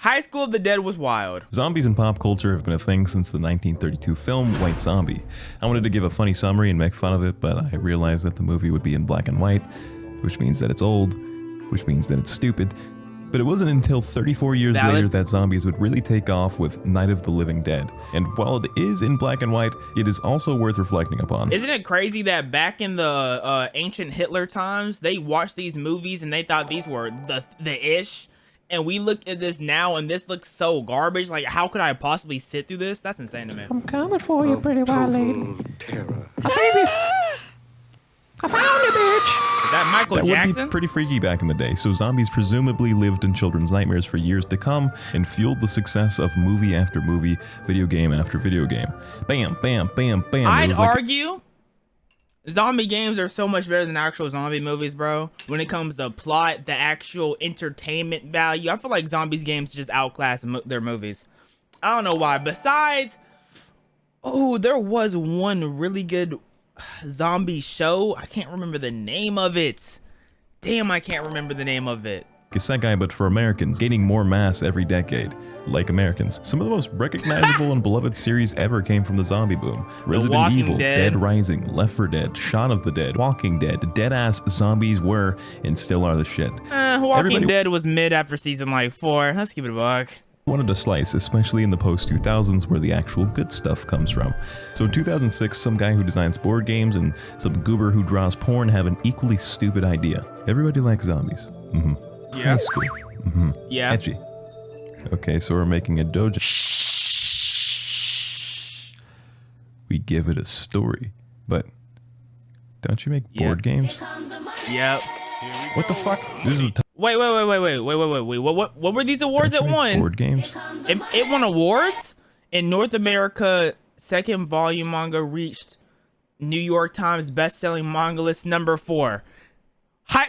High School of the Dead was wild. Zombies in pop culture have been a thing since the 1932 film White Zombie. I wanted to give a funny summary and make fun of it, but I realized that the movie would be in black and white, which means that it's old, which means that it's stupid. But it wasn't until 34 years later that zombies would really take off with Night of the Living Dead. And while it is in black and white, it is also worth reflecting upon. Isn't it crazy that back in the ancient Hitler times, they watched these movies and they thought these were the ish? And we look at this now and this looks so garbage. Like, how could I possibly sit through this? That's insane to me. I'm coming for you, pretty white lady. I see you. I found you, bitch. Is that Michael Jackson? Would be pretty freaky back in the day, so zombies presumably lived in children's nightmares for years to come and fueled the success of movie after movie, video game after video game. Bam, bam, bam, bam. I'd argue zombie games are so much better than actual zombie movies, bro. When it comes to plot, the actual entertainment value, I feel like zombies games just outclass their movies. I don't know why. Besides, there was one really good zombie show. I can't remember the name of it. Damn, I can't remember the name of it. Isekai, but for Americans, gaining more mass every decade. Like Americans, some of the most recognizable and beloved series ever came from the zombie boom. Resident Evil, Dead Rising, Left 4 Dead, Shaun of the Dead, Walking Dead, dead-ass zombies were and still are the shit. Walking Dead was mid after season like 4. Let's keep it a buck. Wanted a slice, especially in the post-2000s where the actual good stuff comes from. So in 2006, some guy who designs board games and some goober who draws porn have an equally stupid idea. Everybody likes zombies. Yeah. High School. Yeah. Edgy. Okay, so we're making a dojo. We give it a story, but don't you make board games? Yep. What the fuck? This is the Wait. What were these awards it won? Board games? It won awards? In North America, second volume manga reached New York Times best-selling manga list number 4.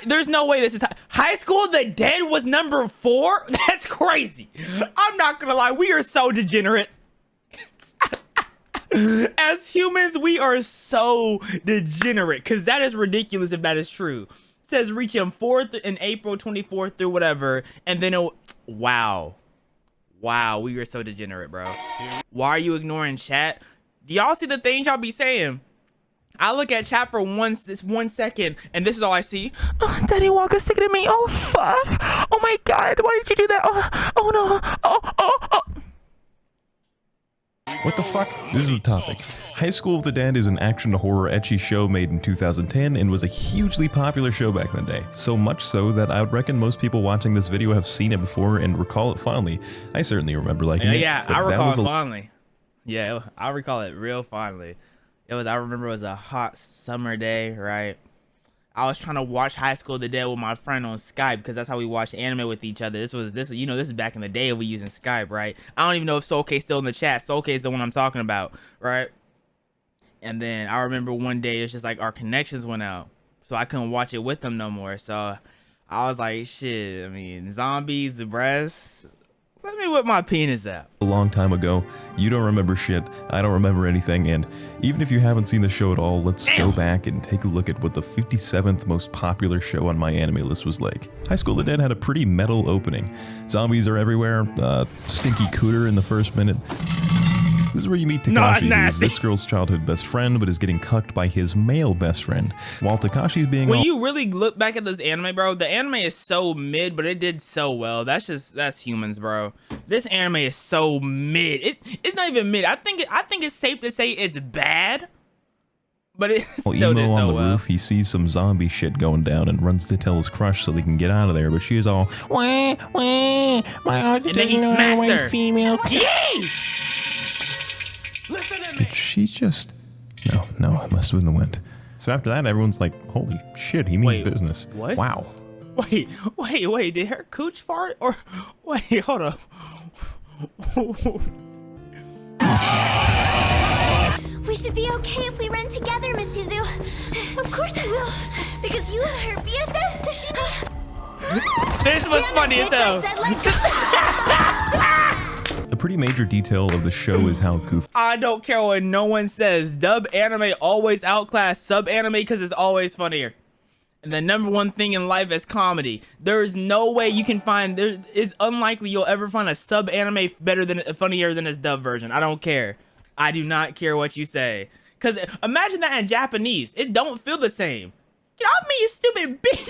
There's no way this is High School of the Dead was number 4? That's crazy. I'm not gonna lie, we are so degenerate. As humans, we are so degenerate, because that is ridiculous if that is true. It says reaching 4th in April 24th through whatever, and then wow, we are so degenerate, bro. Why are you ignoring chat? Do y'all see the things y'all be saying? I look at chat for one second, and this is all I see. Oh, Daddy Walker's sticking at me. Oh, fuck. Oh, my God. Why did you do that? Oh no. Oh. What the fuck? This is the topic. High School of the Dead is an action horror ecchi show made in 2010 and was a hugely popular show back in the day. So much so that I would reckon most people watching this video have seen it before and recall it fondly. I certainly remember liking it. Yeah, I recall it fondly. Yeah, I recall it real fondly. I remember it was a hot summer day, right? I was trying to watch High School of the Dead with my friend on Skype because that's how we watched anime with each other. This is back in the day of we using Skype, right? I don't even know if Soul's still in the chat. Soul is the one I'm talking about, right? And then I remember one day it's just like our connections went out, so I couldn't watch it with them no more. So I was like, shit. I mean, zombies, the breasts. Let me whip my penis out. A long time ago. You don't remember shit. I don't remember anything. And even if you haven't seen the show at all, let's go back and take a look at what the 57th most popular show on my anime list was like. High School of the Dead had a pretty metal opening. Zombies are everywhere. Stinky cooter in the first minute. This is where you meet Takashi, who is this girl's childhood best friend, but is getting cucked by his male best friend. While Takashi's being When you really look back at this anime, bro, the anime is so mid, but it did so well. That's humans, bro. This anime is so mid. It's not even mid. I think it's safe to say it's bad, but it still did so well. On the roof, he sees some zombie shit going down and runs to tell his crush so they can get out of there, but she's all, wah, my heart's and then he smacks her. Female. Yay! Listen to me. Did she just... No, it must have been the wind. So after that, everyone's like, holy shit, he means business. What? Wow. Wait, did her cooch fart? Or, wait, hold up. We should be okay if we run together, Miss Yuzu. Of course I will, because you are her BFFs, Toshiba. This was funny as hell. A pretty major detail of the show is how goofy. I don't care what no one says. Dub anime always outclass sub anime because it's always funnier. And the number one thing in life is comedy. There is no way you can find, there is unlikely you'll ever find a sub anime funnier than its dub version. I don't care. I do not care what you say. Cause imagine that in Japanese. It don't feel the same. Get off me, you stupid bitch.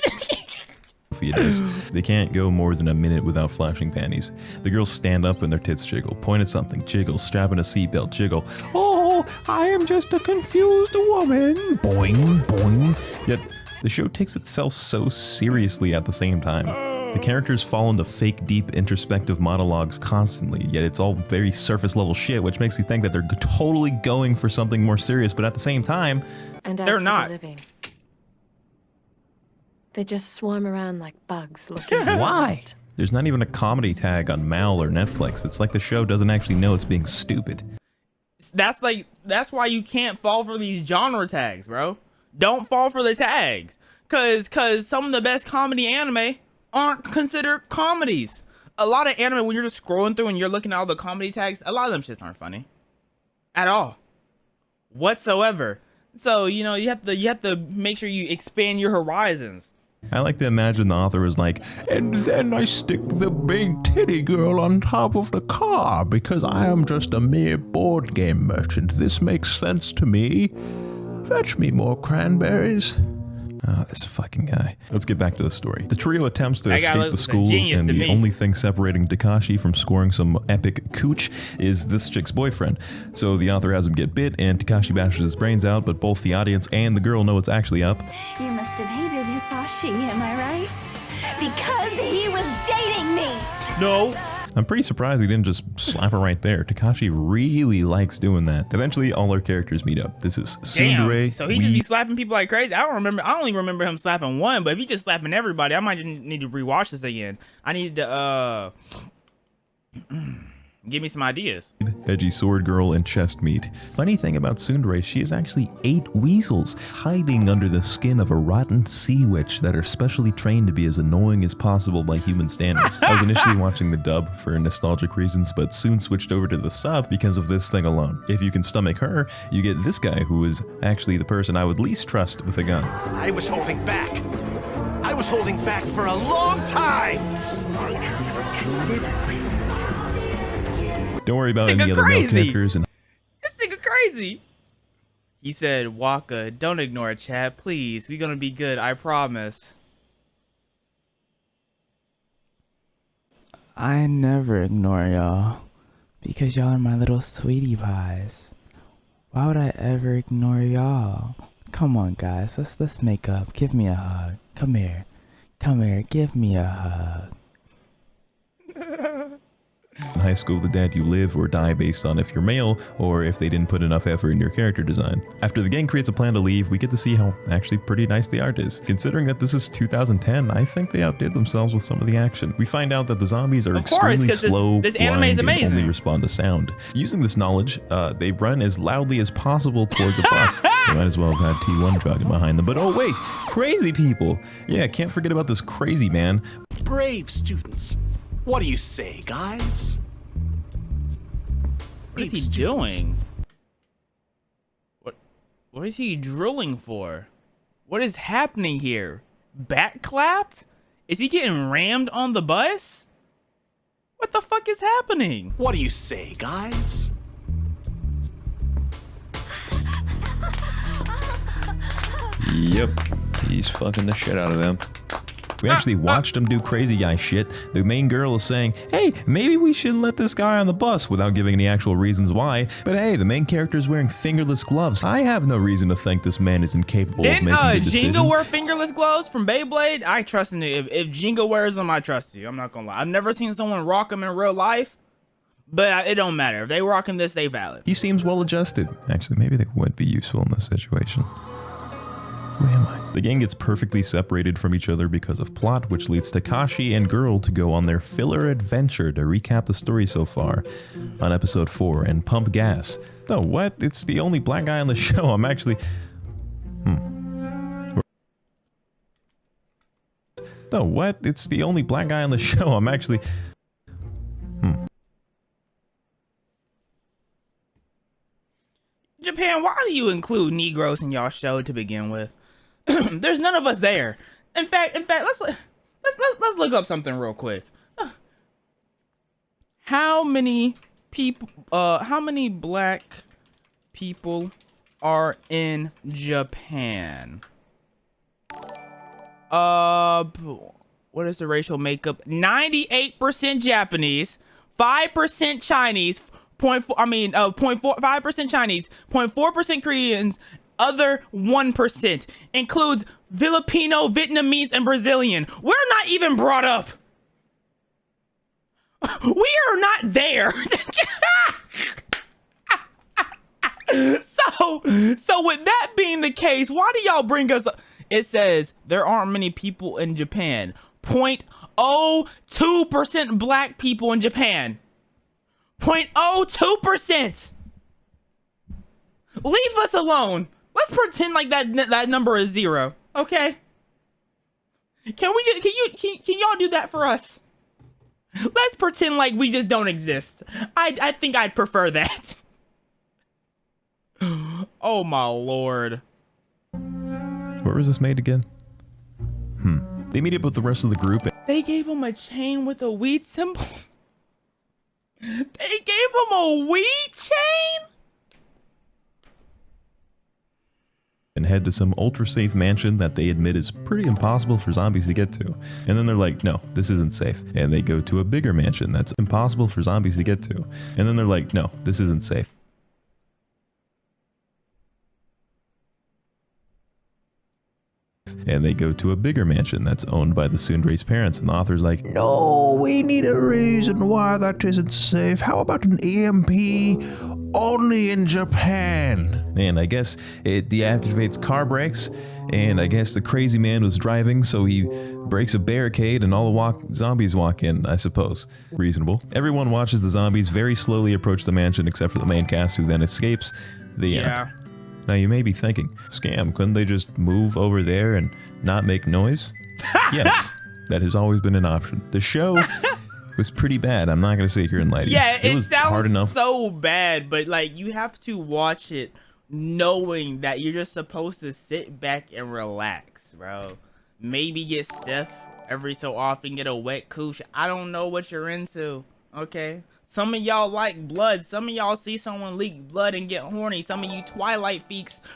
They can't go more than a minute without flashing panties. The girls stand up and their tits jiggle, point at something, jiggle, strap in a seatbelt, jiggle. Oh, I am just a confused woman. Boing, boing. Yet the show takes itself so seriously at the same time. The characters fall into fake, deep, introspective monologues constantly, yet it's all very surface level shit, which makes you think that they're totally going for something more serious, but at the same time, and as they're for not. The living, they just swarm around like bugs looking. Why? there's not even a comedy tag on Mal or Netflix. It's like the show doesn't actually know it's being stupid. That's why you can't fall for these genre tags, bro. Don't fall for the tags. Cause some of the best comedy anime aren't considered comedies. A lot of anime, when you're just scrolling through and you're looking at all the comedy tags, a lot of them shits aren't funny. At all. Whatsoever. So, you know, you have to make sure you expand your horizons. I like to imagine the author was like, And then I stick the big titty girl on top of the car because I am just a mere board game merchant. This makes sense to me. Fetch me more cranberries. oh, this fucking guy. Let's get back to the story. The trio attempts to That guy escape the looks like schools, genius and to the me. only thing separating Takashi from scoring some epic cooch is this chick's boyfriend. So the author has him get bit, and Takashi bashes his brains out, but both the audience and the girl know what's actually up. You must have hated Hisashi, am I right? Because he was dating me! No. I'm pretty surprised he didn't just slap her right there. Takashi really likes doing that. Eventually, all our characters meet up. This is Tsundere. Damn. So he just be slapping people like crazy. I don't even remember him slapping one, but if he just slapping everybody, I might just need to rewatch this again. I need to give me some ideas. Edgy sword girl and chest meat. Funny thing about Tsundere, she is actually 8 weasels hiding under the skin of a rotten sea witch that are specially trained to be as annoying as possible by human standards. I was initially watching the dub for nostalgic reasons, but soon switched over to the sub because of this thing alone. If you can stomach her, you get this guy who is actually the person I would least trust with a gun. I was holding back. I was holding back for a long time. I can even kill living people. Don't worry about This any nigga other male crazy. characters. And This nigga crazy. He said, Waka, don't ignore it, chat. Please, we gonna be good, I promise. I never ignore y'all. Because y'all are my little sweetie pies. Why would I ever ignore y'all? Come on, guys. Let's make up. Give me a hug. Come here. Come here. Give me a hug. in high school, the dad you live or die based on if you're male or if they didn't put enough effort in your character design. After the gang creates a plan to leave, we get to see how actually pretty nice the art is. Considering that this is 2010, I think they outdid themselves with some of the action. We find out that the zombies are Of course, extremely 'cause this slow, anime is blind, and only amazing. respond to sound. Using this knowledge, they run as loudly as possible towards a bus. They might as well have had T1 jogging behind them. But oh wait, crazy people! Yeah, can't forget about this crazy man. Brave students. What do you say, guys? What is Brave he students. doing? What is he drilling for? What is happening here? Back clapped? Is he getting rammed on the bus? What the fuck is happening? What do you say, guys? Yep, he's fucking the shit out of them. We actually watched him do crazy guy shit. The main girl is saying, hey, maybe we shouldn't let this guy on the bus without giving any actual reasons why. But hey, the main character is wearing fingerless gloves. I have no reason to think this man is incapable of Didn't making good decisions. Jingo wear fingerless gloves from Beyblade? I trust in it. If Jingo wears them, I trust you. I'm not gonna lie. I've never seen someone rock them in real life, but it don't matter. If they rocking this, they valid. He seems well adjusted. Actually, maybe they would be useful in this situation. Who am I? The gang gets perfectly separated from each other because of plot, which leads Takashi and girl to go on their filler adventure to recap the story so far on episode 4 and pump gas. Oh, what? It's the only black guy on the show. I'm actually... Oh, what? It's the only black guy on the show. I'm actually... Japan, why do you include Negroes in y'all show to begin with? There's none of us there. In fact, let's look up something real quick. How many people? How many black people are in Japan? What is the racial makeup? 98% Japanese, 5% Chinese, 0.5% Chinese, 0.4% Koreans, other 1%. Includes Filipino, Vietnamese, and Brazilian. We're not even brought up. We are not there. So with that being the case, why do y'all bring us up? It says there aren't many people in Japan. 0.02% black people in Japan. 0.02%. Leave us alone. Let's pretend like that number is 0. Okay? Can y'all do that for us? Let's pretend like we just don't exist. I think I'd prefer that. Oh my lord. Where was this made again? They meet up with the rest of the group. They gave him a chain with a weed symbol. They gave him a weed chain? And head to some ultra-safe mansion that they admit is pretty impossible for zombies to get to. And then they're like, no, this isn't safe. And they go to a bigger mansion that's impossible for zombies to get to. And then they're like, no, this isn't safe. And they go to a bigger mansion that's owned by the Sundra's parents, and the author's like, No, we need a reason why that isn't safe. How about an EMP only in Japan? and I guess it deactivates car brakes, and I guess the crazy man was driving, so he breaks a barricade and all the zombies walk in, I suppose. Reasonable. Everyone watches the zombies very slowly approach the mansion except for the main cast, who then escapes. The end. Yeah. Now you may be thinking, Scam, couldn't they just move over there and not make noise? Yes, that has always been an option. The show was pretty bad. I'm not going to sit here and lie to you. Yeah, it was sounds hard enough. so bad, but like you have to watch it knowing that you're just supposed to sit back and relax, bro. Maybe get stiff every so often, get a wet cooch. I don't know what you're into, okay? Some of y'all like blood. Some of y'all see someone leak blood and get horny. Some of you Twilight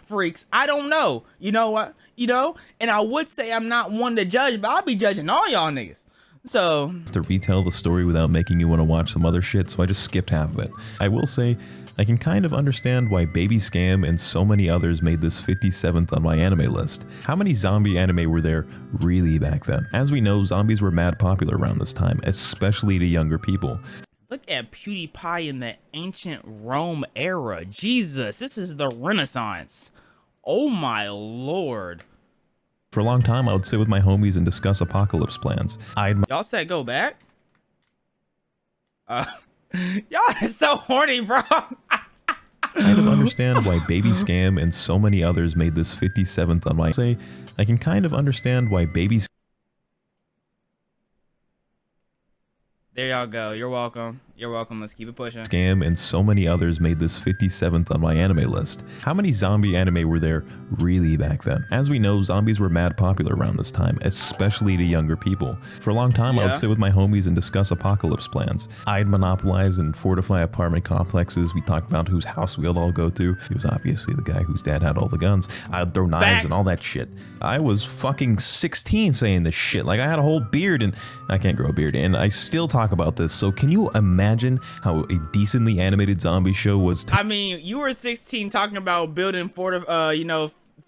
freaks. I don't know. You know what? You know? And I would say I'm not one to judge, but I'll be judging all y'all niggas. So to retell the story without making you want to watch some other shit, so I just skipped half of it. I will say, I can kind of understand why Baby Scam and so many others made this 57th on my anime list. How many zombie anime were there really back then? As we know, zombies were mad popular around this time, especially to younger people. look at PewDiePie in the ancient Rome era. Jesus, this is the Renaissance. Oh my lord. For a long time, I would sit with my homies and discuss apocalypse plans. Y'all said go back? Y'all are so horny, bro. kind of understand why Baby Scam and so many others made this 57th on my say. I can kind of understand why Baby There y'all go. You're welcome. You're welcome. Let's keep it pushing. Scam and so many others made this 57th on my anime list. How many zombie anime were there really back then? As we know, zombies were mad popular around this time, especially to younger people. For a long time, I would sit with my homies and discuss apocalypse plans. I'd monopolize and fortify apartment complexes. We talked about whose house we'd all go to. He was obviously the guy whose dad had all the guns. I'd throw knives and all that shit. I was fucking 16 saying this shit. Like, I had a whole beard, and I can't grow a beard, and I still talk about this. So can you imagine how a decently animated zombie show was? I mean, you were 16 talking about building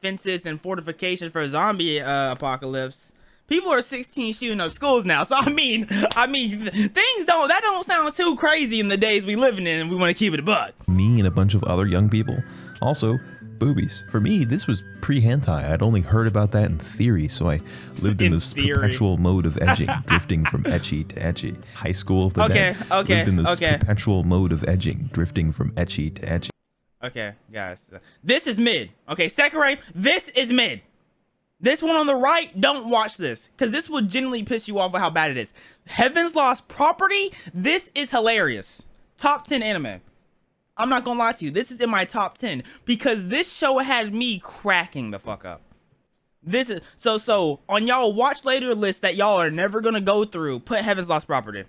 fences and fortifications for a zombie apocalypse. People are 16 shooting up schools now. So I mean, things don't sound too crazy in the days we living in, and we want to keep it a buck. Me and a bunch of other young people. Also, boobies. For me, this was pre-hentai. I'd only heard about that in theory, so I lived in this perpetual mode of edging, drifting from ecchi to ecchi. High School of the Dead. Lived in this perpetual mode of edging, drifting from ecchi to ecchi. Okay, guys. This is mid. Okay, Sakurai, this is mid. This one on the right, don't watch this, because this will genuinely piss you off with how bad it is. Heaven's Lost Property, this is hilarious. Top 10 anime. I'm not gonna lie to you, this is in my top 10 because this show had me cracking the fuck up. This is so on y'all watch later list that y'all are never gonna go through. Put Heaven's Lost Property.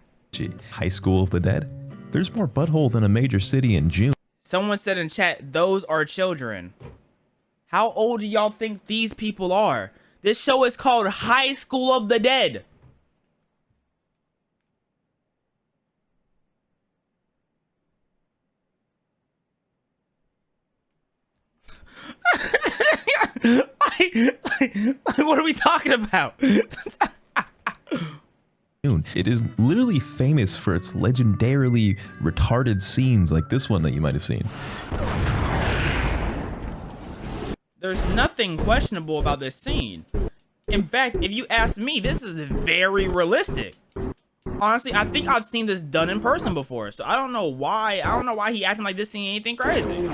High School of the Dead. There's more butthole than a major city in June. Someone said in chat, those are children. How old do y'all think these people are? This show is called High School of the Dead. like, what are we talking about? It is literally famous for its legendarily retarded scenes like this one that you might have seen. There's nothing questionable about this scene. In fact, if you ask me, this is very realistic. Honestly, I think I've seen this done in person before, so I don't know why he acting like this scene anything crazy.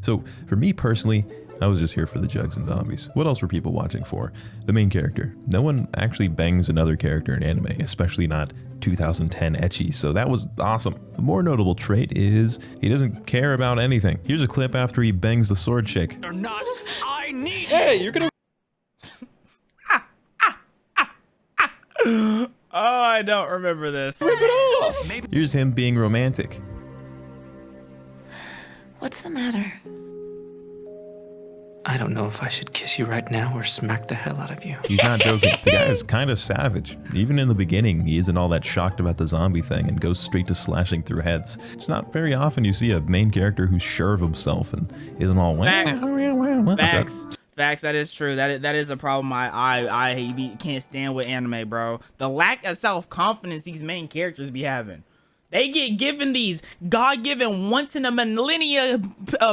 So for me personally, I was just here for the jugs and zombies. What else were people watching for? The main character. No one actually bangs another character in anime, especially not 2010 ecchi, so that was awesome. The more notable trait is he doesn't care about anything. Here's a clip after he bangs the sword chick. Or not, I need. Hey, you're gonna... Oh, I don't remember this. Here's him being romantic. What's the matter? I don't know if I should kiss you right now or smack the hell out of you. He's not joking. The guy is kind of savage. Even in the beginning, he isn't all that shocked about the zombie thing and goes straight to slashing through heads. It's not very often you see a main character who's sure of himself and isn't all... Facts, that is true. That is a problem I can't stand with anime, bro. The lack of self-confidence these main characters be having. They get given these God-given once-in-a-millennia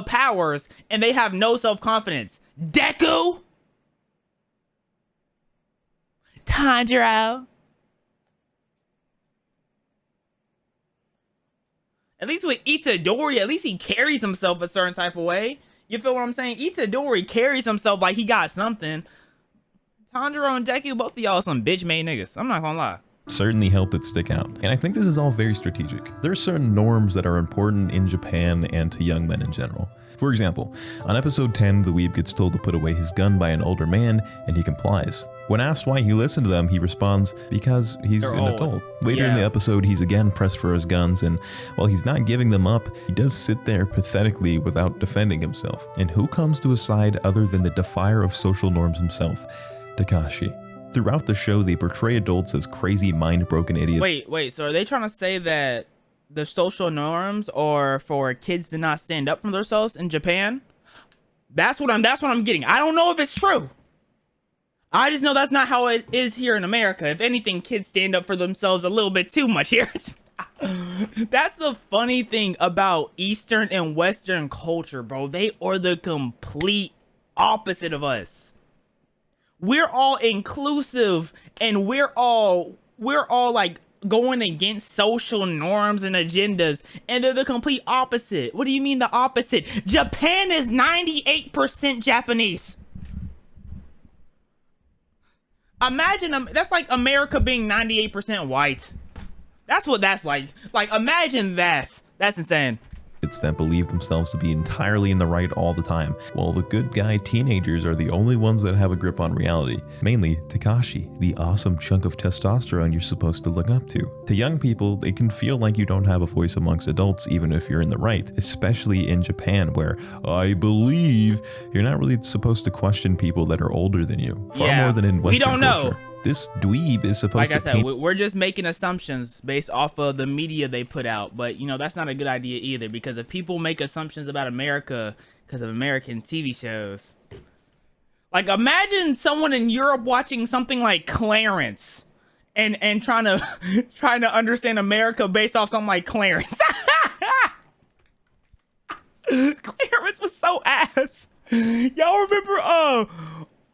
powers, and they have no self-confidence. Deku? Tanjiro? At least with Itadori, at least he carries himself a certain type of way. You feel what I'm saying? Itadori carries himself like he got something. Tanjiro and Deku, both of y'all some bitch-made niggas. I'm not gonna lie. Certainly helped it stick out. And I think this is all very strategic. There are certain norms that are important in Japan and to young men in general. For example, on episode 10, the weeb gets told to put away his gun by an older man, and he complies. When asked why he listened to them, he responds, because he's an adult. Later in the episode, he's again pressed for his guns, and while he's not giving them up, he does sit there pathetically without defending himself. And who comes to his side other than the defier of social norms himself, Takashi? Throughout the show, they portray adults as crazy, mind-broken idiots. Wait, so are they trying to say that the social norms are for kids to not stand up for themselves in Japan? That's what I'm getting. I don't know if it's true. I just know that's not how it is here in America. If anything, kids stand up for themselves a little bit too much here. That's the funny thing about Eastern and Western culture, bro. They are the complete opposite of us. We're all inclusive, and we're all like going against social norms and agendas, and they're the complete opposite. What do you mean the opposite? Japan is 98% Japanese. Imagine that's like America being 98% white. That's what that's like. Like, imagine that. That's insane. That believe themselves to be entirely in the right all the time, while the good guy teenagers are the only ones that have a grip on reality. Mainly Takashi, the awesome chunk of testosterone you're supposed to look up to. To young people, it can feel like you don't have a voice amongst adults even if you're in the right, especially in Japan where, I believe, you're not really supposed to question people that are older than you. Far more than in Western we don't culture. know. This dweeb is supposed like to I said, we're just making assumptions based off of the media they put out. But, you know, that's not a good idea either, because if people make assumptions about America because of American TV shows. Like, imagine someone in Europe watching something like Clarence and trying to understand America based off something like Clarence. Clarence was so ass. Y'all remember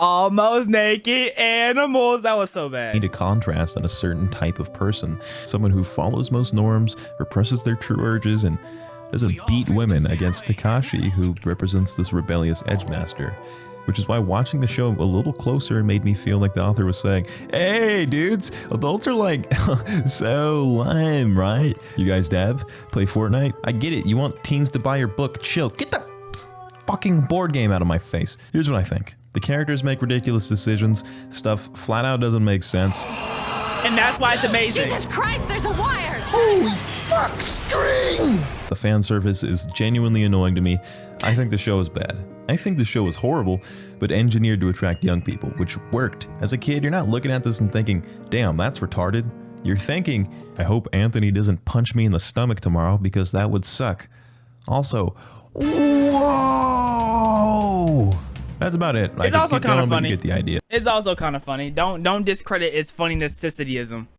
Almost Naked Animals? That was so bad. Need a contrast on a certain type of person, someone who follows most norms, represses their true urges, and doesn't beat women against Takashi, who represents this rebellious edgemaster. Which is why watching the show a little closer made me feel like the author was saying, hey dudes, adults are like so lame, right? You guys dab? Play Fortnite? I get it, you want teens to buy your book. Chill. Get the fucking board game out of my face. Here's what I think. The characters make ridiculous decisions. Stuff flat out doesn't make sense. And that's why it's amazing. Jesus Christ, there's a wire! Holy fuck, string! The fan service is genuinely annoying to me. I think the show is bad. I think the show is horrible, but engineered to attract young people, which worked. As a kid, you're not looking at this and thinking, damn, that's retarded. You're thinking, I hope Anthony doesn't punch me in the stomach tomorrow because that would suck. Also, whoa! That's about it. It's also kind of but funny. you get the idea. It's also kind of funny. Don't discredit its funniness.